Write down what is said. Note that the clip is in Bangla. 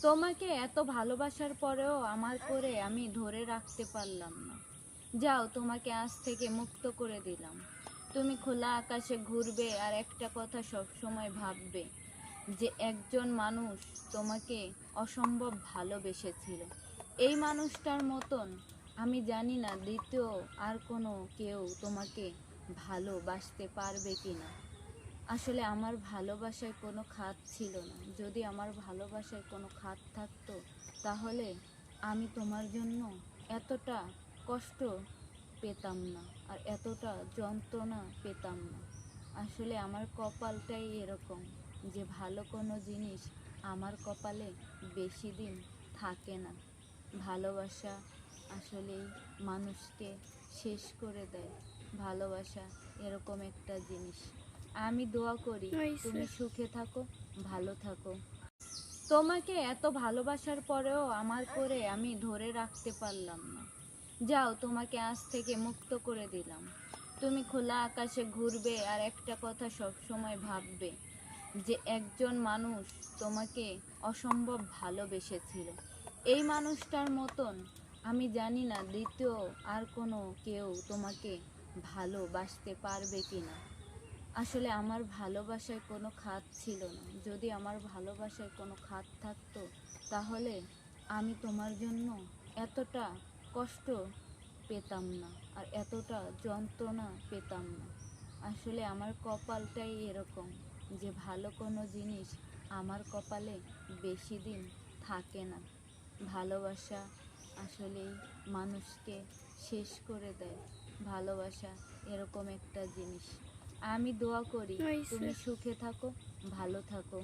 তোমাকে এত ভালোবাসার পরেও আমার করে আমি ধরে রাখতে পারলাম না। যাও, তোমাকে আজ থেকে মুক্ত করে দিলাম। তুমি খোলা আকাশে ঘুরবে আর একটা কথা সব সময় ভাববে, যে একজন মানুষ তোমাকে অসম্ভব ভালোবেসেছিল। এই মানুষটার মতন আমি জানি না দ্বিতীয় আর কোনো কেউ তোমাকে ভালোবাসতে পারবে কিনা। আসলে আমার ভালোবাসায় কোনো খাত ছিল না। যদি আমার ভালোবাসায় কোনো খাত থাকতো, তাহলে আমি তোমার জন্য এতটা কষ্ট পেতাম না, আর এতটা যন্ত্রণা পেতাম না। আসলে আমার কপালটাই এরকম, যে ভালো কোনো জিনিস আমার কপালে বেশি দিন থাকে না। ভালোবাসা আসলেই মানুষকে শেষ করে দেয়। ভালোবাসা এরকম একটা জিনিস। আমি দোয়া করি হয়েছে। তুমি সুখে থাকো, ভালো থাকো। তোমাকে এত ভালোবাসার পরেও আমার করে আমি ধরে রাখতে পারলাম না। যাও, তোমাকে আজ থেকে মুক্ত করে দিলাম। তুমি খোলা আকাশে ঘুরবে আর একটা কথা সব সময় ভাববে, যে একজন মানুষ তোমাকে অসম্ভব ভালোবেসেছিল। এই মানুষটার মতন আমি জানি না দ্বিতীয় আর কোনো কেউ তোমাকে ভালোবাসতে পারবে কিনা। আসলে আমার ভালোবাসায় কোনো খাত ছিল না। যদি আমার ভালোবাসায় কোনো খাত থাকতো, তাহলে আমি তোমার জন্য এতটা কষ্ট পেতাম না, আর এতটা যন্ত্রণা পেতাম না। আসলে আমার কপালটাই এরকম, যে ভালো কোনো জিনিস আমার কপালে বেশি দিন থাকে না। ভালোবাসা আসলেই মানুষকে শেষ করে দেয়। ভালোবাসা এরকম একটা জিনিস। আমি দোয়া করি হয়েছে। তুমি সুখে থাকো, ভালো থাকো।